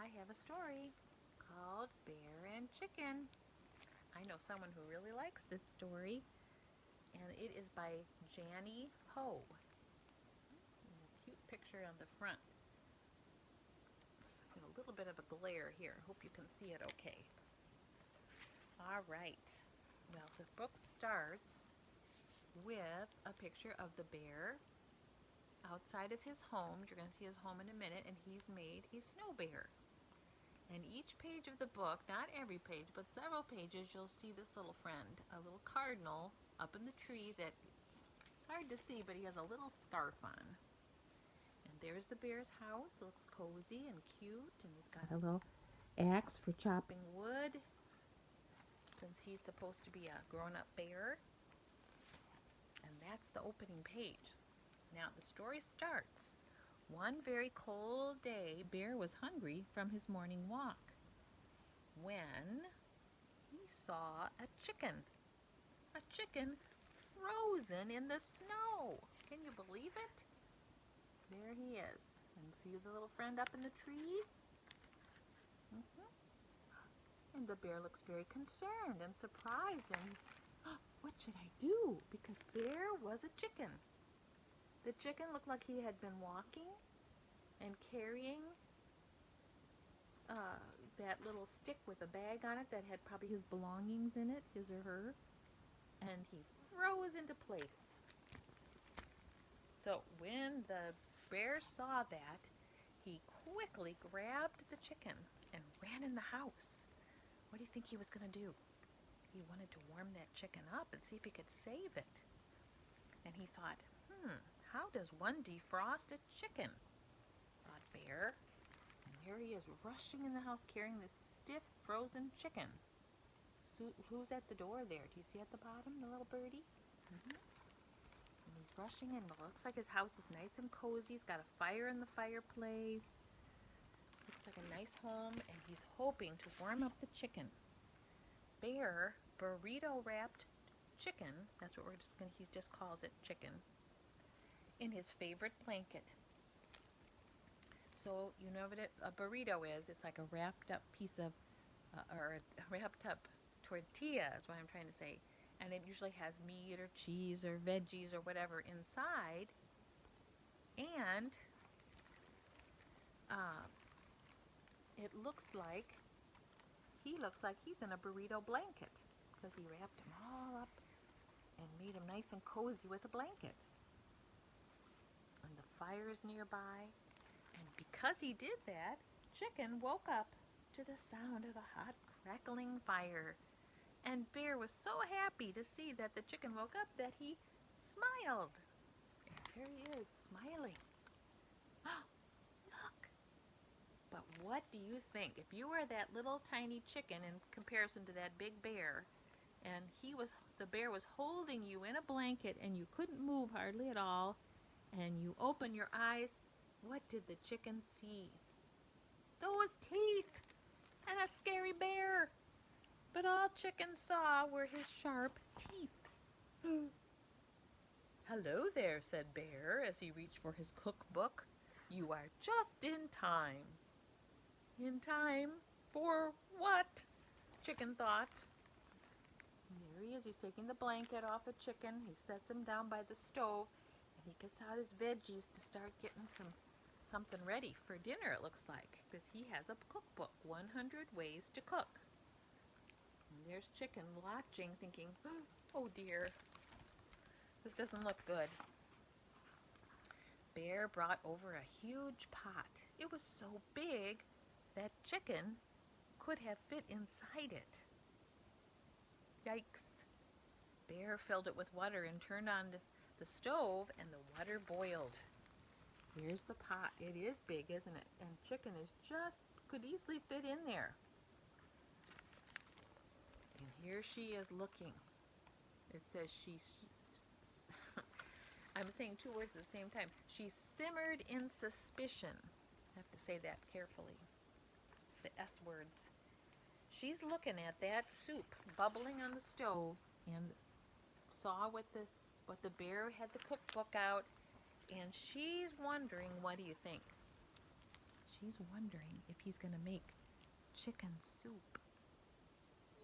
I have a story called Bear and Chicken. I know someone who really likes this story, and it is by Jannie Ho. And a cute picture on the front. Got a little bit of a glare here. Hope you can see it okay. All right. Well, the book starts with a picture of the bear outside of his home. You're going to see his home in a minute, and he's made a snow bear. And each page of the book, not every page, but several pages, you'll see this little friend, a little cardinal up in the tree that hard to see, but he has a little scarf on. And there's the bear's house. It looks cozy and cute, and he's got a little axe for chopping wood since he's supposed to be a grown-up bear. And that's the opening page. Now the story starts. One very cold day, Bear was hungry from his morning walk when he saw a chicken. A chicken frozen in the snow. Can you believe it? There he is. And see the little friend up in the tree? And the bear looks very concerned and surprised and what should I do? Because Bear was a chicken. The chicken looked like he had been walking and carrying that little stick with a bag on it that had probably his belongings in it, his or her, and he froze into place. So when the bear saw that, he quickly grabbed the chicken and ran in the house. What do you think he was going to do? He wanted to warm that chicken up and see if he could save it. And he thought, how does one defrost a chicken? Thought Bear. And here he is rushing in the house carrying this stiff frozen chicken. So who's at the door there? Do you see at the bottom, the little birdie? And he's rushing in. It looks like his house is nice and cozy. He's got a fire in the fireplace. Looks like a nice home, and he's hoping to warm up the chicken. Bear burrito wrapped chicken, that's what he just calls it, chicken, in his favorite blanket. So you know what a burrito is. It's like a wrapped up piece of, or a wrapped up tortilla is what I'm trying to say. And it usually has meat or cheese or veggies or whatever inside. And it looks like he looks like he's in a burrito blanket because he wrapped him all up and made him nice and cozy with a blanket. And the fire's nearby. And because he did that, Chicken woke up to the sound of a hot crackling fire. And Bear was so happy to see that the chicken woke up that he smiled. And there he is, smiling. Look! But what do you think? If you were that little tiny chicken in comparison to that big bear, and the bear was holding you in a blanket and you couldn't move hardly at all, and you open your eyes, what did the chicken see? Those teeth and a scary bear. But all Chicken saw were his sharp teeth. Hello there, said Bear as he reached for his cookbook. You are just in time. In time for what? Chicken thought. And there he is. He's taking the blanket off of Chicken. He sets him down by the stove, and he gets out his veggies to start getting something ready for dinner, it looks like, because he has a cookbook, 100 Ways to Cook. And there's Chicken watching, thinking, oh dear, this doesn't look good. Bear brought over a huge pot. It was so big that Chicken could have fit inside it. Yikes. Bear filled it with water and turned on the stove, and the water boiled. Here's the pot. It is big, isn't it? And Chicken could easily fit in there. And here she is looking. It says I'm saying two words at the same time. She simmered in suspicion. I have to say that carefully. The S words. She's looking at that soup bubbling on the stove and saw what the bear had the cookbook out, and she's wondering, what do you think? she's wondering if he's going to make chicken soup.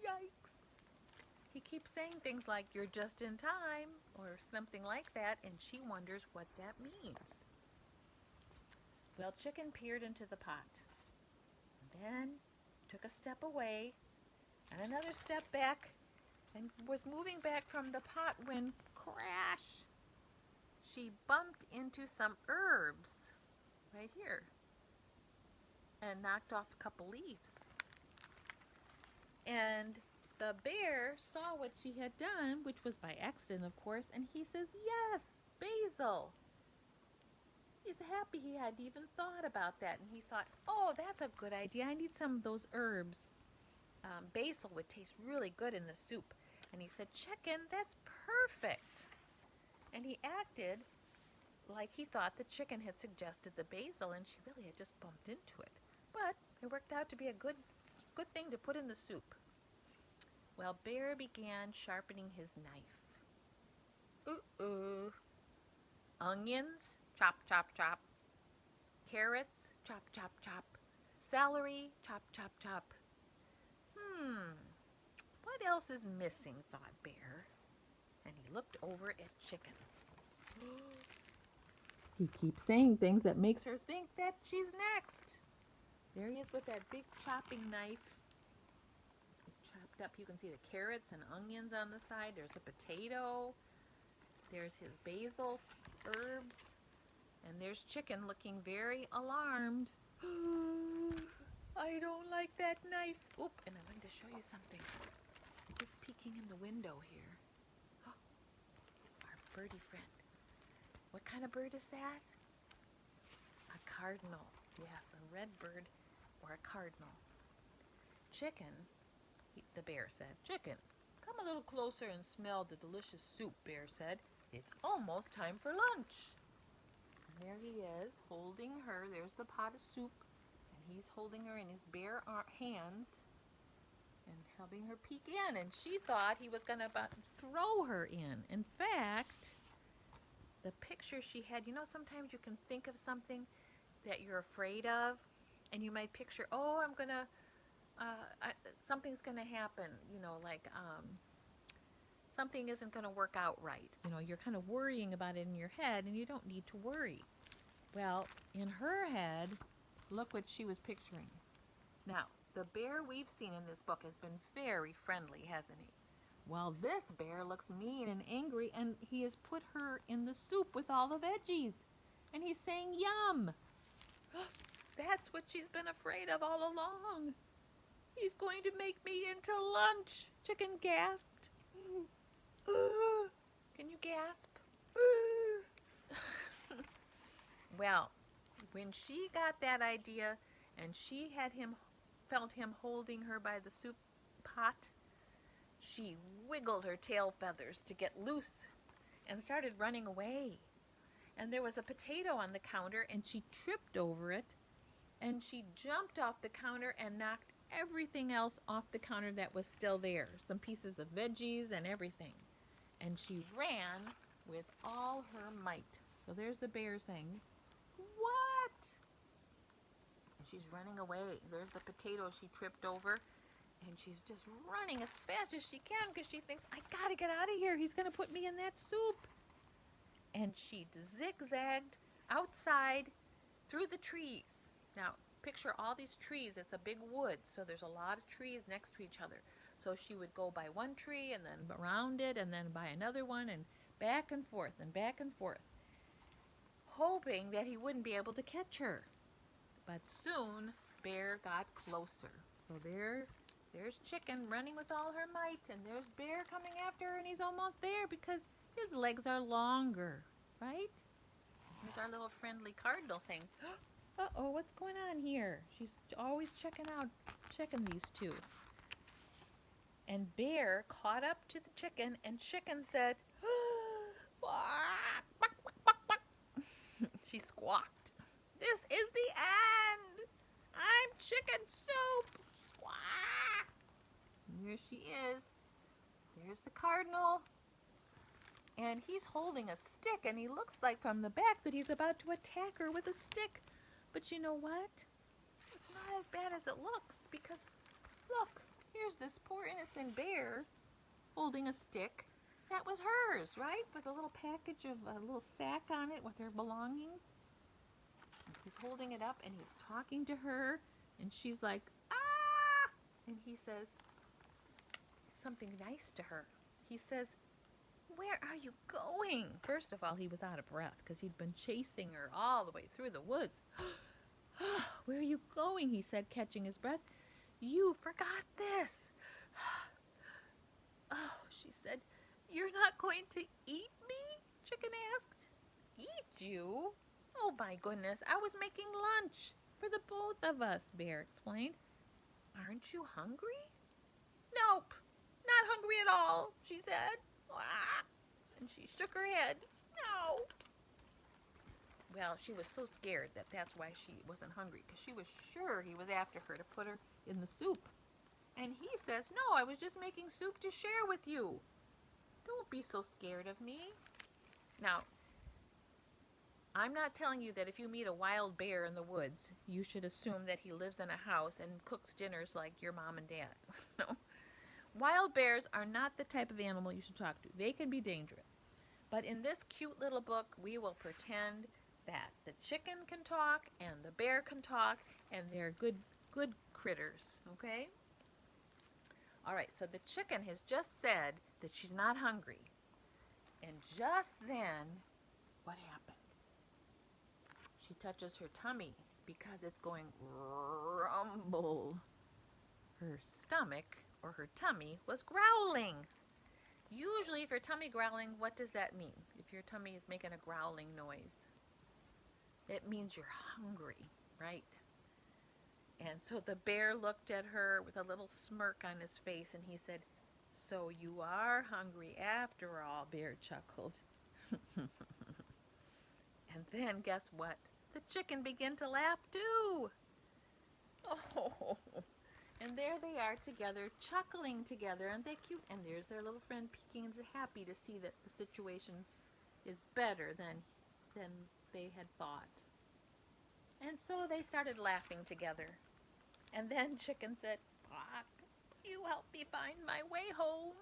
Yikes. He keeps saying things like, "You're just in time," or something like that, and she wonders what that means. Well, Chicken peered into the pot, and then took a step away, and another step back, and was moving back from the pot when, crash, she bumped into some herbs right here and knocked off a couple leaves. And the bear saw what she had done, which was by accident, of course, and he says, "Yes, basil." He's happy he hadn't even thought about that, and he thought, "Oh, that's a good idea. I need some of those herbs. Basil would taste really good in the soup." And he said, "Chicken, that's perfect." And he acted like he thought the chicken had suggested the basil, and she really had just bumped into it. But it worked out to be a good thing to put in the soup. Well, Bear began sharpening his knife. Ooh. Onions, chop, chop, chop. Carrots, chop, chop, chop. Celery, chop, chop, chop. What else is missing, thought Bear. And he looked over at Chicken. He keeps saying things that makes her think that she's next. There he is with that big chopping knife. It's chopped up. You can see the carrots and onions on the side. There's a potato. There's his basil herbs. And there's Chicken looking very alarmed. "I don't like that knife." Oop, and I wanted to show you something. Just peeking in the window here. Our birdie friend. What kind of bird is that? A cardinal. Yes, a red bird or a cardinal. "Chicken," the bear said. "Chicken, come a little closer and smell the delicious soup," Bear said. "It's almost time for lunch." And there he is, holding her. There's the pot of soup, and he's holding her in his bare hands and helping her peek in. And she thought he was going to throw her in. In fact, the picture she had, sometimes you can think of something that you're afraid of, and you might picture, something's going to happen, like something isn't going to work out right. You're kind of worrying about it in your head, and you don't need to worry. Well, in her head, look what she was picturing. Now, the bear we've seen in this book has been very friendly, hasn't he? Well, this bear looks mean and angry, and he has put her in the soup with all the veggies. And he's saying, "Yum!" That's what she's been afraid of all along. "He's going to make me into lunch," Chicken gasped. Can you gasp? Well, when she got that idea and she felt him holding her by the soup pot, she wiggled her tail feathers to get loose and started running away. And there was a potato on the counter, and she tripped over it, and she jumped off the counter and knocked everything else off the counter that was still there, some pieces of veggies and everything. And she ran with all her might. So there's the bear saying, "What?" And she's running away. There's the potato she tripped over, and she's just running as fast as she can because she thinks, "I gotta get out of here. He's gonna put me in that soup." And she zigzagged outside through the trees. Now, picture all these trees. It's a big wood, so there's a lot of trees next to each other. So she would go by one tree and then around it and then by another one and back and forth, hoping that he wouldn't be able to catch her. But soon, Bear got closer. So there's Chicken running with all her might, and there's Bear coming after her, and he's almost there because his legs are longer, right? There's our little friendly cardinal saying, "Uh-oh, what's going on here?" She's always checking these two. And Bear caught up to the chicken, and Chicken said, "Quack, quack, quack, quack, quack." She squawked. "This is the end. I'm chicken soup. Squawk." And here she is. There's the cardinal. And he's holding a stick, and he looks like from the back that he's about to attack her with a stick. But you know what? not as bad as it looks, because look, here's this poor innocent bear holding a stick that was hers, right? With a little package of a little sack on it with her belongings. He's holding it up and he's talking to her, and she's like, ah! And he says something nice to her. He says, where are you going? First of all, he was out of breath because he'd been chasing her all the way through the woods. Where are you going? He said, catching his breath. You forgot this. Oh, she said, you're not going to eat me? Chicken asked. Eat you? Oh my goodness, I was making lunch for the both of us, Bear explained. Aren't you hungry? Nope, not hungry at all, she said. And she shook her head. No. Well, she was so scared that's why she wasn't hungry, because she was sure he was after her to put her in the soup. And he says, no, I was just making soup to share with you. Don't be so scared of me. Now, I'm not telling you that if you meet a wild bear in the woods, you should assume that he lives in a house and cooks dinners like your mom and dad. No. Wild bears are not the type of animal you should talk to. They can be dangerous. But in this cute little book, we will pretend that the chicken can talk and the bear can talk, and they're good critters, okay? All right, so the chicken has just said that she's not hungry. And just then, what happened? She touches her tummy because it's going rumble. Her stomach, or her tummy, was growling. Usually if your tummy growling, what does that mean? If your tummy is making a growling noise, it means you're hungry, right? And so the bear looked at her with a little smirk on his face, and he said, so you are hungry after all, Bear chuckled. And then guess what? The chicken began to laugh too. Oh, and there they are together, chuckling together, and they're cute. And there's their little friend peeking, happy to see that the situation is better than they had thought. And so they started laughing together. And then Chicken said, Pock, you help me find my way home.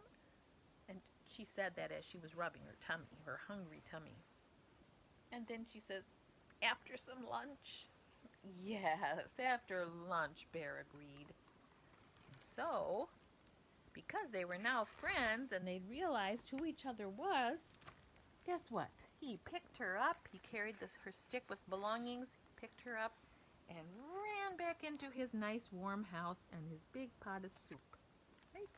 And she said that as she was rubbing her tummy, her hungry tummy. And then she says, after some lunch? Yes, after lunch, Bear agreed. And so, because they were now friends and they'd realized who each other was, guess what? He picked her up, he carried her stick with belongings, picked her up, and ran back into his nice warm house and his big pot of soup. Right?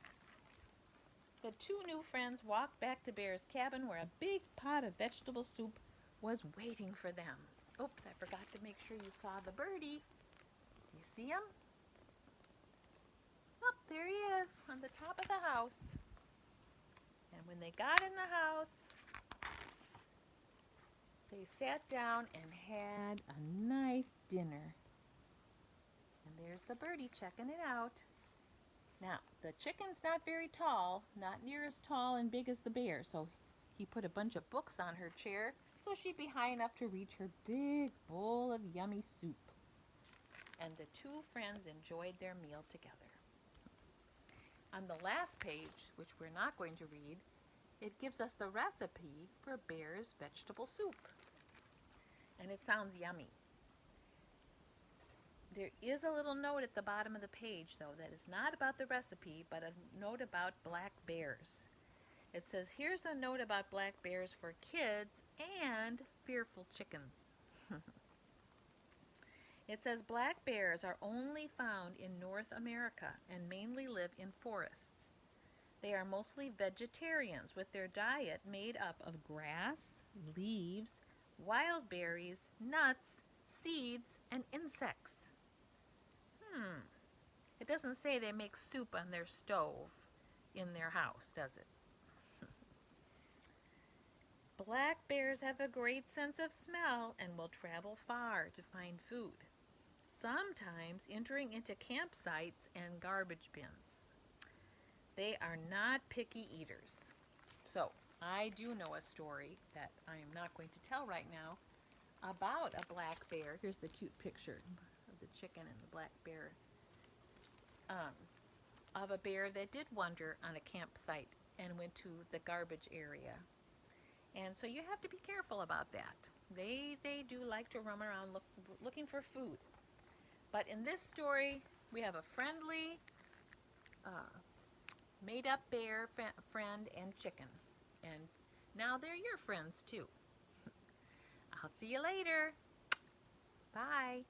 The two new friends walked back to Bear's cabin where a big pot of vegetable soup was waiting for them. Oops, I forgot to make sure you saw the birdie. You see him? Oh, there he is on the top of the house. And when they got in the house, they sat down and had a nice dinner. And there's the birdie checking it out. Now, the chicken's not very tall, not near as tall and big as the bear, so he put a bunch of books on her chair so she'd be high enough to reach her big bowl of yummy soup. And the two friends enjoyed their meal together. On the last page, which we're not going to read, it gives us the recipe for Bear's vegetable soup. And it sounds yummy. There is a little note at the bottom of the page, though, that is not about the recipe, but a note about black bears. It says, here's a note about black bears for kids and fearful chickens. It says black bears are only found in North America and mainly live in forests. They are mostly vegetarians, with their diet made up of grass, leaves, wild berries, nuts, seeds, and insects. It doesn't say they make soup on their stove in their house, does it? Black bears have a great sense of smell and will travel far to find food, sometimes entering into campsites and garbage bins. They are not picky eaters. So, I do know a story that I am not going to tell right now about a black bear. Here's the cute picture of the chicken and the black bear, of a bear that did wander on a campsite and went to the garbage area. And so you have to be careful about that. They do like to roam around looking for food. But in this story, we have a friendly, made-up bear friend and chicken. And now they're your friends too. I'll see you later. Bye.